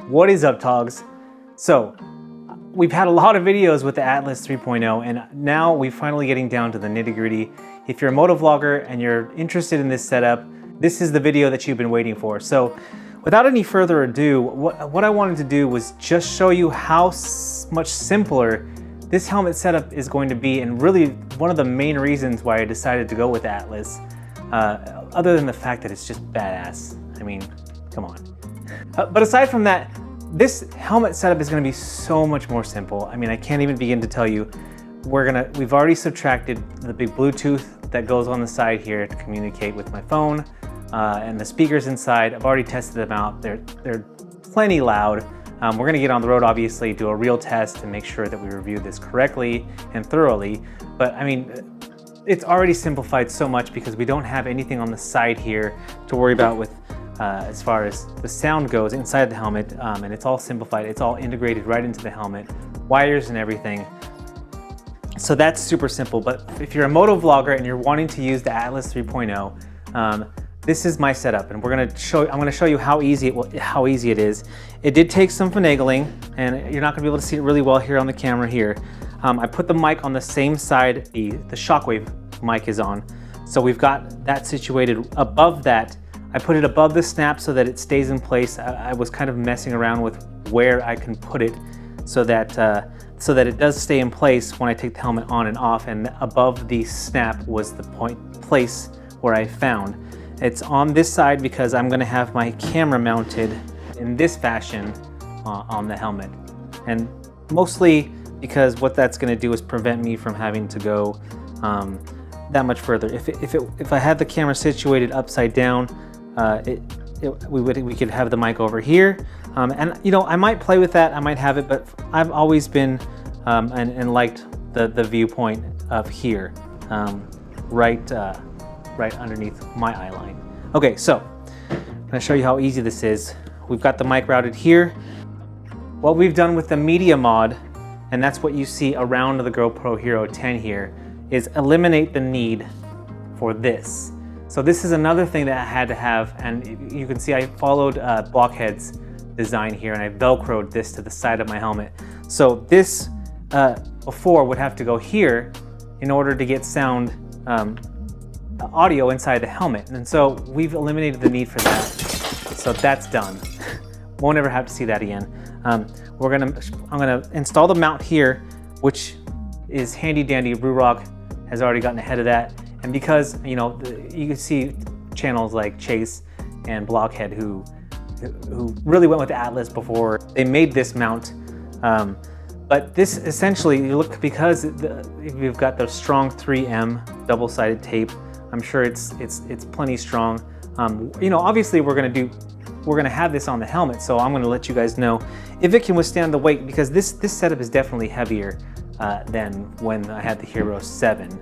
What is up, T.O.Gs? So, we've had a lot of videos with the Atlas 3.0 and now we're finally getting down to the nitty-gritty. If you're a motovlogger and you're interested in this setup, this is the video that you've been waiting for. So, without any further ado, what I wanted to do was just show you how much simpler this helmet setup is going to be, and really one of the main reasons why I decided to go with Atlas, other than the fact that it's just badass. I mean, come on. But aside from that, this helmet setup is going to be so much more simple. I mean, I can't even begin to tell you. We've already subtracted the big Bluetooth that goes on the side here to communicate with my phone, and the speakers inside. I've already tested them out. They're plenty loud. We're going to get on the road, obviously, do a real test and make sure that we review this correctly and thoroughly. But I mean, it's already simplified so much because we don't have anything on the side here to worry about with as far as the sound goes inside the helmet, and it's all simplified. It's all integrated right into the helmet, wires and everything. So that's super simple. But if you're a motovlogger and you're wanting to use the Atlas 3.0, this is my setup, and I'm going to show you how easy it is. It did take some finagling, and you're not going to be able to see it really well here on the camera here. I put the mic on the same side the Shockwave mic is on, so we've got that situated above that. I put it above the snap so that it stays in place. I was kind of messing around with where I can put it so that it does stay in place when I take the helmet on and off, and above the snap was the place where I found. It's on this side because I'm going to have my camera mounted in this fashion on the helmet, and mostly because what that's going to do is prevent me from having to go that much further. If I had the camera situated upside down, we could have the mic over here, and you know, I might play with that, I might have it, but I've always been and liked the viewpoint of here, right underneath my eye line. Okay, so I'm gonna show you how easy this is. We've got the mic routed here. What we've done with the media mod, and that's what you see around the GoPro Hero 10 here, is eliminate the need for this. So this is another thing that I had to have, and you can see I followed Blockhead's design here, and I Velcroed this to the side of my helmet. So this before would have to go here in order to get sound audio inside the helmet, and so we've eliminated the need for that. So that's done. Won't ever have to see that again. I'm gonna install the mount here, which is handy dandy. Ruroc has already gotten ahead of that. And because, you know, you can see channels like Chase and Blockhead who really went with the Atlas before they made this mount. But this essentially, you look, because we've got the strong 3M double-sided tape. I'm sure it's plenty strong. You know, obviously we're gonna have this on the helmet, so I'm gonna let you guys know if it can withstand the weight, because this setup is definitely heavier than when I had the Hero 7.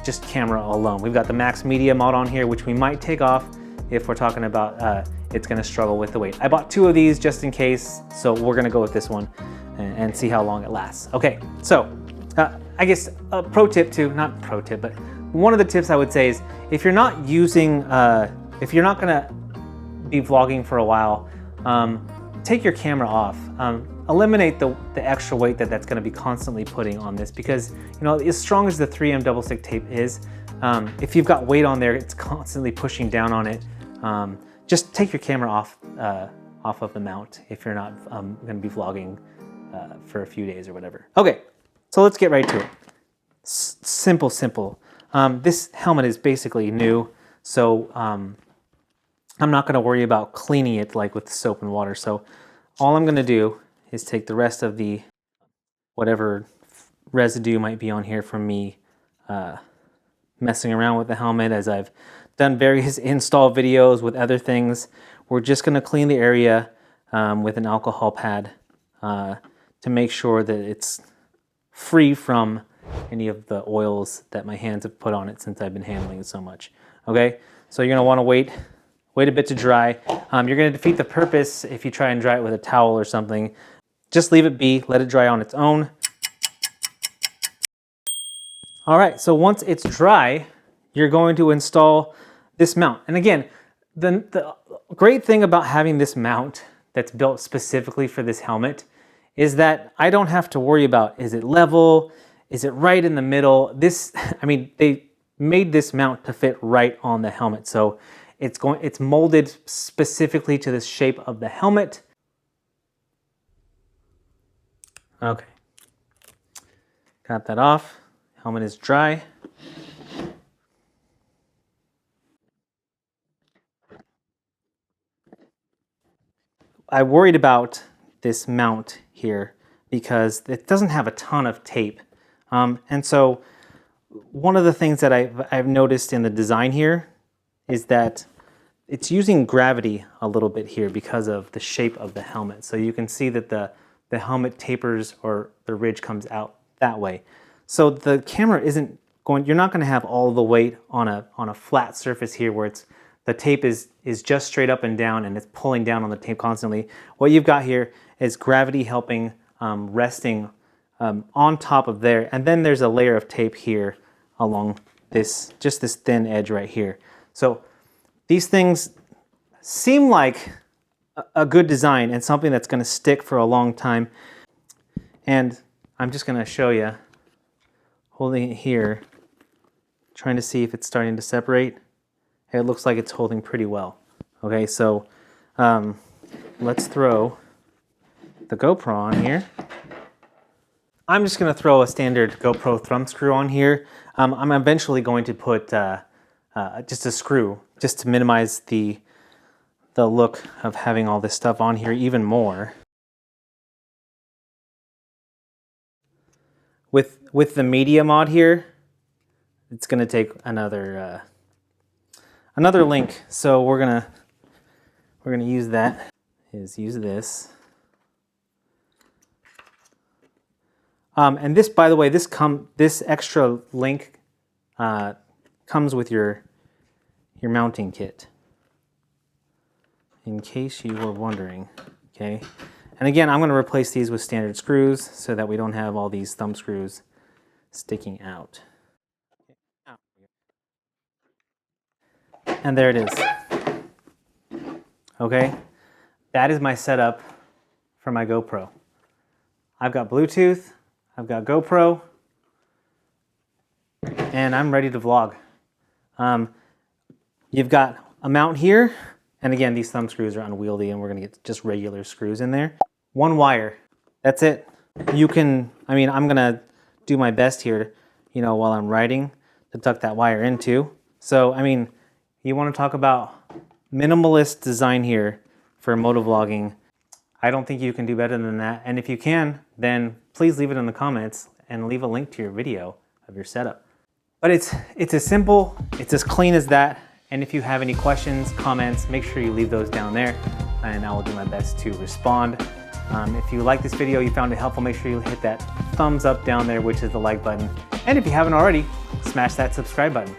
Just camera alone. We've got the Max Media mod on here, which we might take off if we're talking about it's gonna struggle with the weight. I bought 2 of these just in case, so we're gonna go with this one and see how long it lasts. Okay, so I guess a pro tip too, not pro tip, but one of the tips I would say is if you're not gonna be vlogging for a while, take your camera off. Eliminate the extra weight that's going to be constantly putting on this, because you know, as strong as the 3M double stick tape is, if you've got weight on there, it's constantly pushing down on it. Just take your camera off of the mount if you're not going to be vlogging for a few days or whatever. Okay, so let's get right to it. Simple. This helmet is basically new, so I'm not going to worry about cleaning it like with soap and water. So all I'm going to do is take the rest of the whatever residue might be on here from me messing around with the helmet, as I've done various install videos with other things. We're just going to clean the area with an alcohol pad to make sure that it's free from any of the oils that my hands have put on it since I've been handling it so much. Okay, so you're going to want to wait a bit to dry. You're going to defeat the purpose if you try and dry it with a towel or something. Just leave it be, let it dry on its own. All right, so once it's dry, you're going to install this mount. And again, the great thing about having this mount that's built specifically for this helmet is that I don't have to worry about, is it level? Is it right in the middle? This, I mean, they made this mount to fit right on the helmet. So it's molded specifically to the shape of the helmet. Okay, got that off. Helmet is dry. I worried about this mount here because it doesn't have a ton of tape. And so one of the things that I've noticed in the design here is that it's using gravity a little bit here because of the shape of the helmet. So you can see that the helmet tapers, or the ridge comes out that way. So the camera isn't going, you're not going to have all the weight on a flat surface here where the tape is just straight up and down and it's pulling down on the tape constantly. What you've got here is gravity helping, resting on top of there. And then there's a layer of tape here along just this thin edge right here. So these things seem like a good design and something that's going to stick for a long time. And I'm just going to show you, holding it here, trying to see if it's starting to separate. It looks like it's holding pretty well. Okay, so let's throw the GoPro on here. I'm just going to throw a standard GoPro thumb screw on here. I'm eventually going to put just a screw, just to minimize the look of having all this stuff on here even more. With the media mod here, it's going to take another link. So we're gonna use that. Use this. And this, by the way, this extra link comes with your mounting kit, in case you were wondering. Okay. And again, I'm going to replace these with standard screws so that we don't have all these thumb screws sticking out. And there it is. Okay, that is my setup for my GoPro. I've got Bluetooth, I've got GoPro, and I'm ready to vlog. You've got a mount here, and again, these thumb screws are unwieldy and we're gonna get just regular screws in there. One wire, that's it. You can, I mean, I'm gonna do my best here, you know, while I'm riding to tuck that wire into. So, I mean, you want to talk about minimalist design here for motovlogging. I don't think you can do better than that. And if you can, then please leave it in the comments and leave a link to your video of your setup. But it's as simple, it's as clean as that. And if you have any questions, comments, make sure you leave those down there and I will do my best to respond. If you like this video, you found it helpful, make sure you hit that thumbs up down there, which is the like button. And if you haven't already, smash that subscribe button.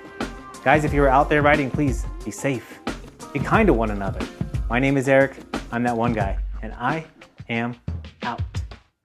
Guys, if you're out there riding, please be safe. Be kind to one another. My name is Eric. I'm that one guy, and I am